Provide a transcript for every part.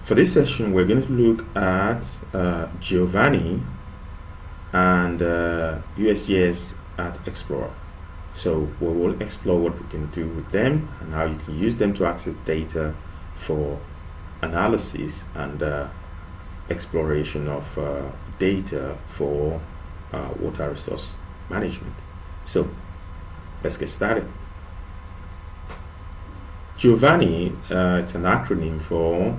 For this session, we're going to look at Giovanni and USGS at Explorer. So we will explore what we can do with them and how you can use them to access data for analysis and exploration of data for water resource management. So let's get started. Giovanni, it's an acronym for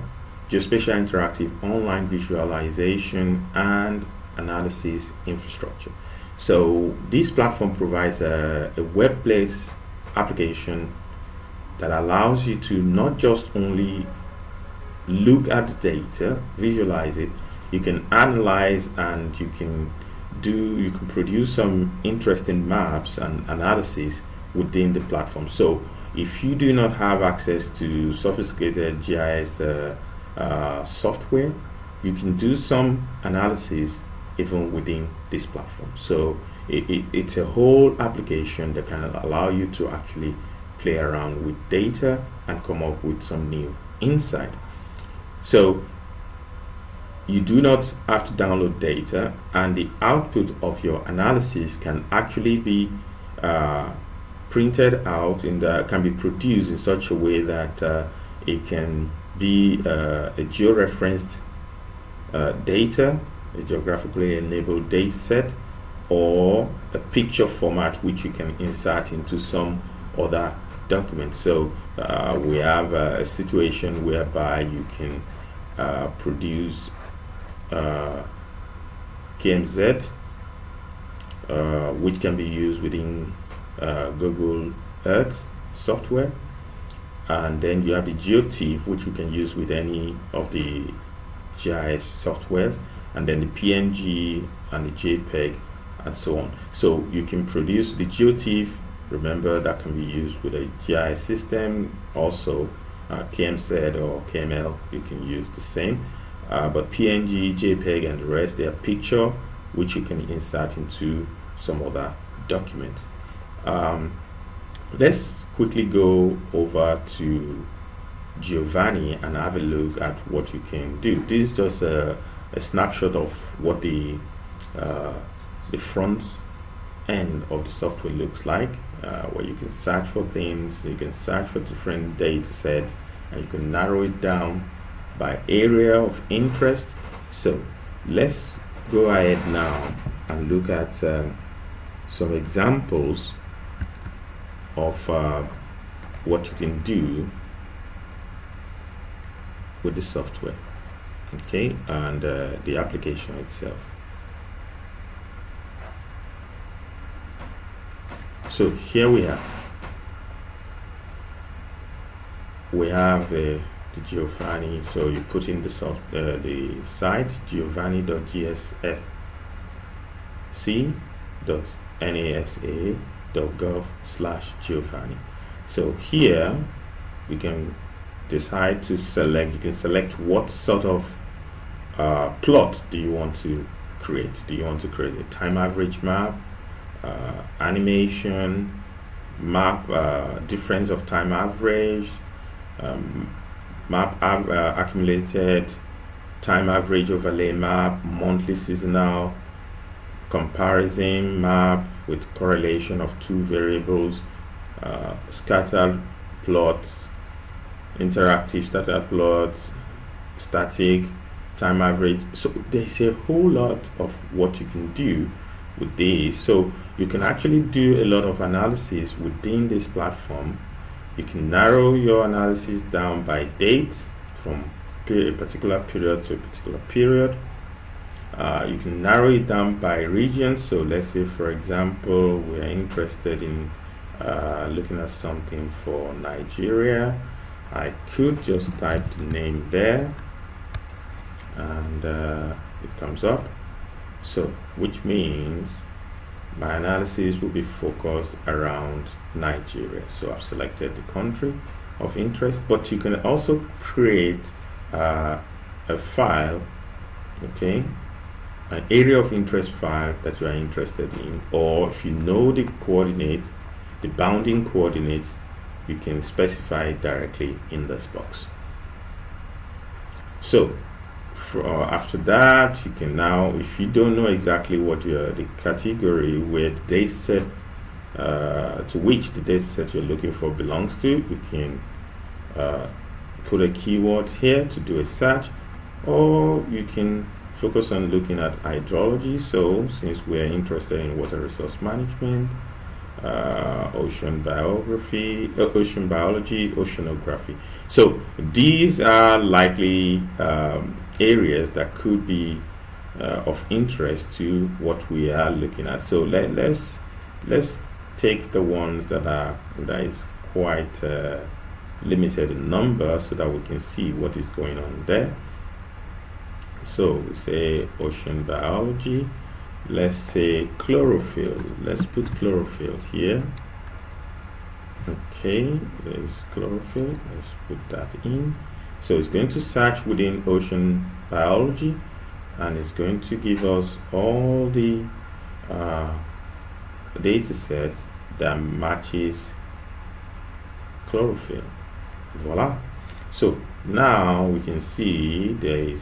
Geospatial Interactive Online Visualization and Analysis Infrastructure. So this platform provides a web-based application that allows you to not just only look at the data, visualize it, you can analyze and you can produce some interesting maps and analysis within the platform. So if you do not have access to sophisticated GIS software, you can do some analysis even within this platform. So it's a whole application that can allow you to actually play around with data and come up with some new insight. So you do not have to download data, and the output of your analysis can actually be printed out can be produced in such a way that it can be a georeferenced data, a geographically enabled data set, or a picture format which you can insert into some other document. So we have a situation whereby you can produce KMZ, which can be used within Google Earth software, and then you have the GeoTIFF, which you can use with any of the GIS softwares, and then the PNG and the JPEG and so on. So you can produce the GeoTIFF, remember that can be used with a GIS system, also KMZ or KML, you can use the same, but PNG, JPEG and the rest, they are picture which you can insert into some other document. Let's quickly go over to Giovanni and have a look at what you can do. This is just a snapshot of what the front end of the software looks like, where you can search for things, you can search for different data sets, and you can narrow it down by area of interest. So let's go ahead now and look at some examples of what you can do with the software, okay, and the application itself. So here we have the Giovanni. So you put in the site giovanni.gsfc.nasa.gov/Giovanni. So here we can decide to select. You can select what sort of plot do you want to create. Do you want to create a time average map, animation map, difference of time average, map accumulated time average overlay map, monthly seasonal comparison map with correlation of two variables, scattered plots, interactive scatter plots, static time average. So there's a whole lot of what you can do with this. So you can actually do a lot of analysis within this platform. You can narrow your analysis down by date, from a particular period to a particular period. You can narrow it down by region. So let's say, for example, we are interested in looking at something for Nigeria. I could just type the name there and it comes up. So which means my analysis will be focused around Nigeria. So I've selected the country of interest, but you can also create a file, okay, an area of interest file that you are interested in, or if you know the coordinate, the bounding coordinates, you can specify it directly in this box. So after that, you can now, if you don't know exactly what the category where the data set to which the data set you're looking for belongs to, you can put a keyword here to do a search, or you can focus on looking at hydrology. So since we're interested in water resource management, ocean biology, oceanography. So these are likely areas that could be of interest to what we are looking at. So let's take the ones that is quite limited in number, so that we can see what is going on there. So we say ocean biology. Let's say chlorophyll. Let's put chlorophyll here. Okay, there's chlorophyll. Let's put that in. So it's going to search within ocean biology, and it's going to give us all the data set that matches chlorophyll. Voila. So now we can see there is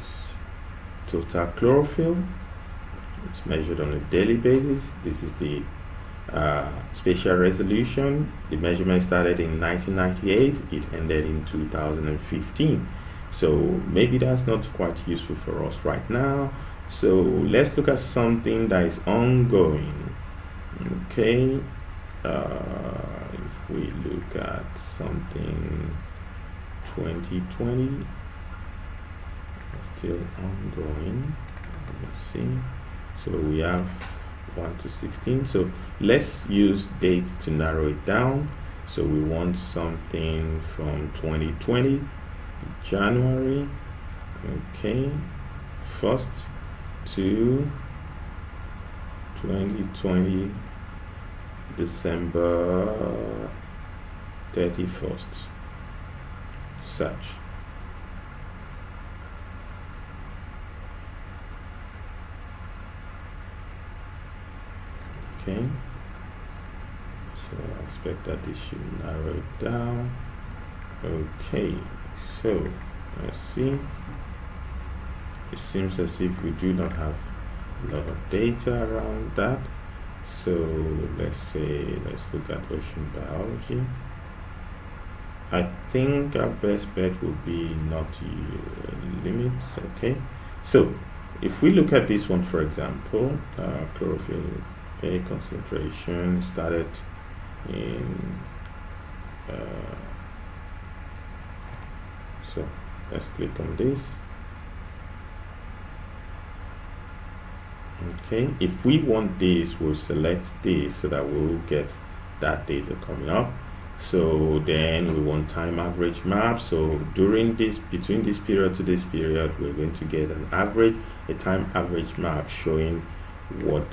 total chlorophyll. It's measured on a daily basis. This is the spatial resolution. The measurement started in 1998. It ended in 2015. So maybe that's not quite useful for us right now. So let's look at something that is ongoing. Okay. If we look at something 2020, still ongoing. Let's see. So we have 1 to 16. So let's use dates to narrow it down. So we want something from 2020, January, okay, 1st to 2020, December 31st. Search. Okay, so I expect that this should narrow it down. Okay, so let's see. It seems as if we do not have a lot of data around that. So let's look at ocean biology. I think our best bet would be not limits. Okay, so if we look at this one, for example, chlorophyll A concentration started in so let's click on this. Okay, if we want this, we'll select this so that we'll get that data coming up. So then we want time average map. So between this period to this period, we're going to get a time average map showing what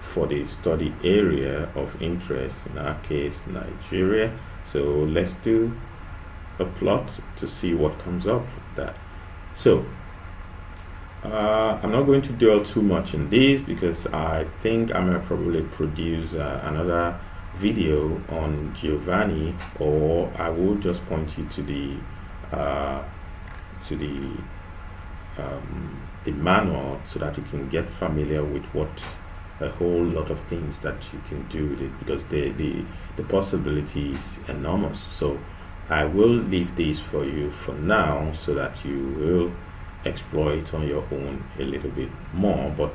for the study area of interest, in our case Nigeria. So let's do a plot to see what comes up with that. So I'm not going to dwell too much on this because I think I might probably produce another video on Giovanni, or I will just point you to the manual so that you can get familiar with what a whole lot of things that you can do with it, because the possibility is enormous. So I will leave this for you for now so that you will explore it on your own a little bit more. But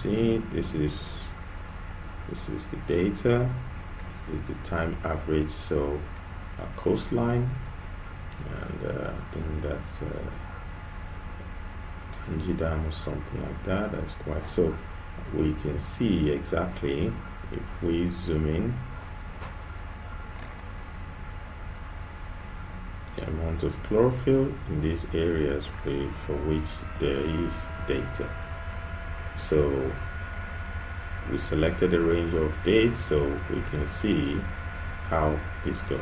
see, this is the data. This is the time average, so coastline, and I think that's Kanji Dam or something like that. That's quite, so we can see exactly if we zoom in the amount of chlorophyll in these areas for which there is data. So we selected a range of dates so we can see how this goes.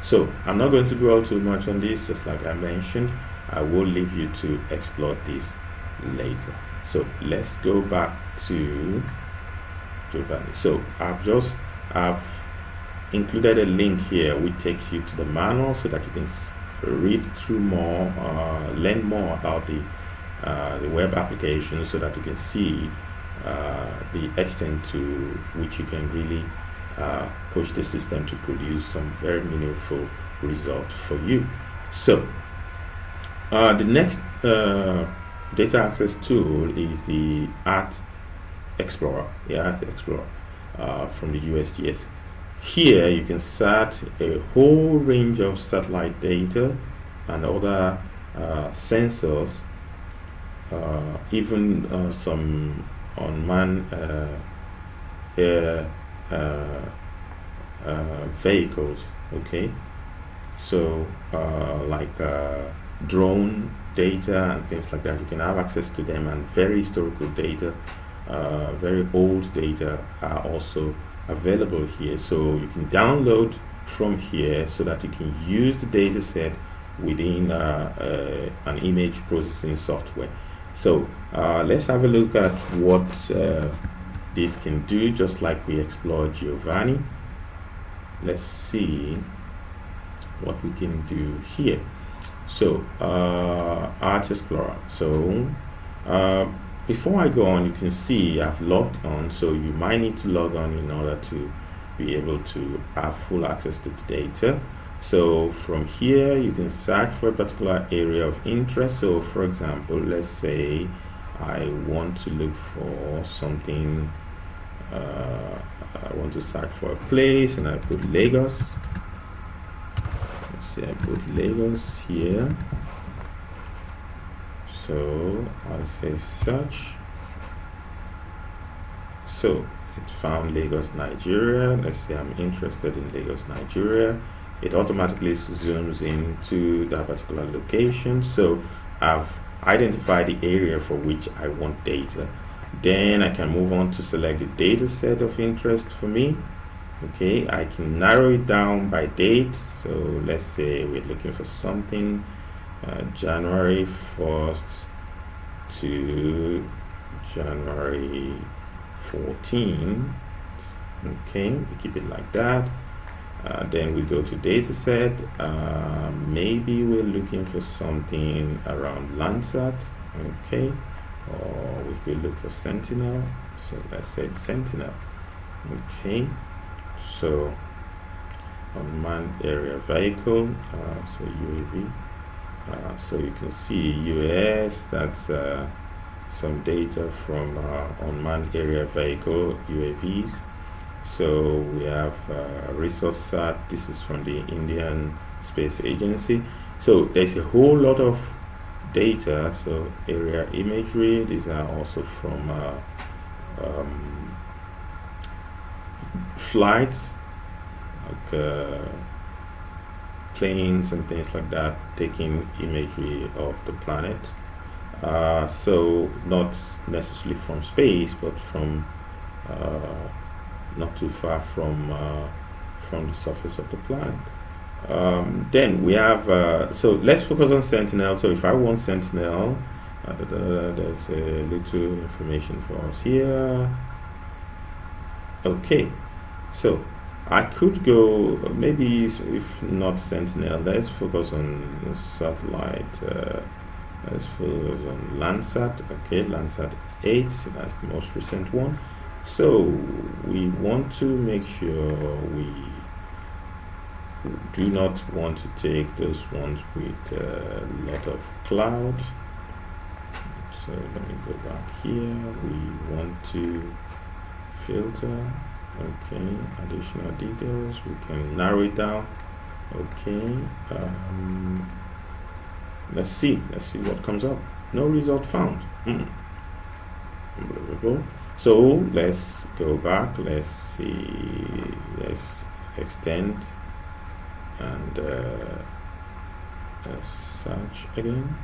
So I'm not going to dwell too much on this. Just like I mentioned, I will leave you to explore this later. So let's go back to Giovanni. So I've included a link here which takes you to the manual so that you can read through more, learn more about the web application, so that you can see the extent to which you can really push the system to produce some very meaningful results for you. So the next data access tool is the Art Explorer, from the USGS. Here you can set a whole range of satellite data and other sensors, even some unmanned air vehicles. Okay, so like drone data and things like that, you can have access to them, and very historical data, very old data are also available here. So you can download from here so that you can use the data set within an image processing software. So let's have a look at what this can do, just like we explored Giovanni. Let's see what we can do here. So Art Explorer. So before I go on, you can see I've logged on, so you might need to log on in order to be able to have full access to the data. So from here you can search for a particular area of interest. So for example, let's say I want to look for something, I want to search for a place, and I put Lagos. Let's say I put Lagos here. So I say search. So it found Lagos, Nigeria. Let's say I'm interested in Lagos, Nigeria. It automatically zooms into that particular location. So I've identified the area for which I want data. Then I can move on to select the data set of interest for me. Okay, I can narrow it down by date. So let's say we're looking for something January 1st to January 14. Okay, we keep it like that. Then we go to data set. Maybe we're looking for something around Landsat. Okay, or we could look for Sentinel. So let's say Sentinel. Okay, so unmanned area vehicle, so UAV. So you can see US, that's some data from unmanned area vehicle, UAVs. So we have ResourceSat, this is from the Indian Space Agency. So there's a whole lot of data, so area imagery, these are also from flights, like planes and things like that, taking imagery of the planet. So not necessarily from space, but from not too far from the surface of the planet. Then we have, so let's focus on Sentinel. So if I want Sentinel, there's a little information for us here. Okay, so I could go, maybe if not Sentinel, let's focus on satellite, let's focus on Landsat. Okay, Landsat 8, that's the most recent one. So we want to make sure we do not want to take those ones with a lot of cloud. So let me go back here. We want to filter. Okay, additional details. We can narrow it down. Okay, let's see what comes up. No result found. Unbelievable. So let's go back. Let's see. Let's extend and search again.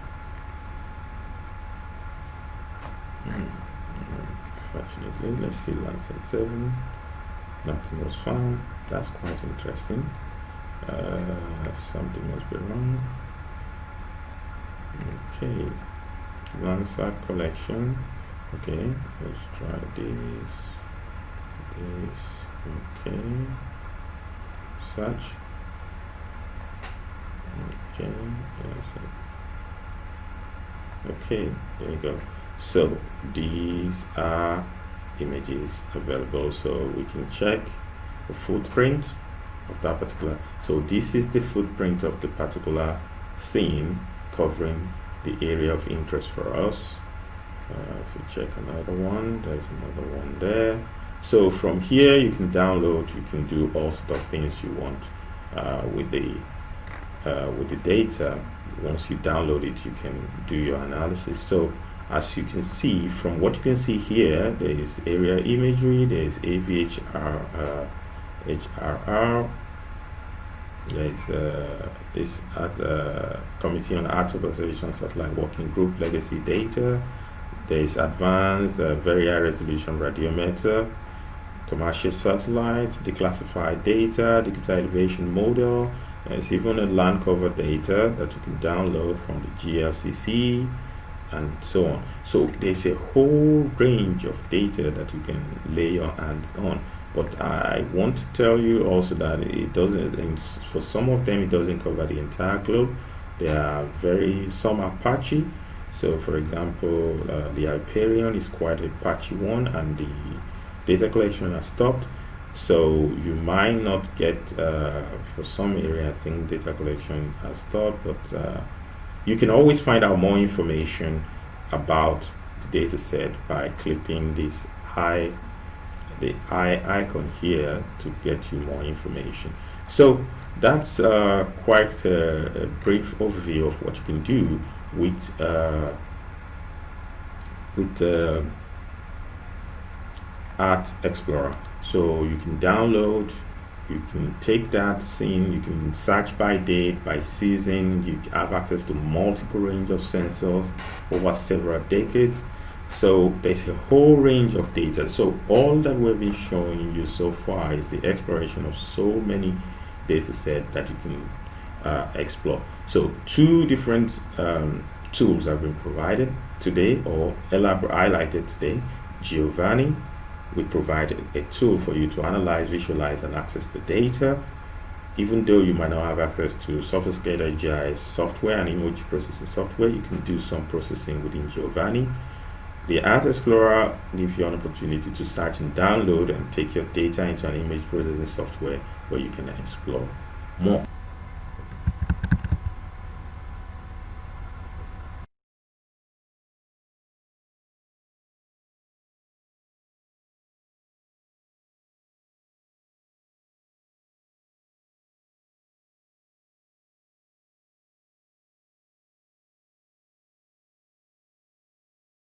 Fortunately, let's see Landsat 7. Nothing was found. That's quite interesting. Something must be wrong. Okay, Landsat collection. Okay, let's try this. Okay, search. Okay, yes. Okay, there you go. So these are images available, so we can check the footprint of that particular. So this is the footprint of the particular scene covering the area of interest for us. If we check another one, there's another one there. So from here you can download, you can do all sorts of things you want with the data. Once you download it, you can do your analysis. So as you can see, from what you can see here, there is area imagery, there is AVHR, HRR, there is this Committee on Earth Observation Satellite Working Group legacy data. There is advanced very high resolution radiometer, commercial satellites, declassified data, digital elevation model. There's even a land cover data that you can download from the GLCC and so on. So there's a whole range of data that you can lay your hands on. But I want to tell you also that it doesn't, for some of them, it doesn't cover the entire globe. There are some are patchy. So for example, the Hyperion is quite a patchy one, and the data collection has stopped. So you might not get, for some area, I think data collection has stopped, but you can always find out more information about the data set by clicking the eye icon here to get you more information. So that's quite a brief overview of what you can do with Earth Explorer. So you can download, you can take that scene, you can search by date, by season, you have access to multiple range of sensors over several decades. So there's a whole range of data. So all that we've been showing you so far is the exploration of so many data sets that you can explore. So two different tools have been provided today, or highlighted today. Giovanni, we provided a tool for you to analyze, visualize, and access the data. Even though you might not have access to sophisticated GIS software and image processing software, you can do some processing within Giovanni. The Earth Explorer gives you an opportunity to search and download and take your data into an image processing software where you can explore more.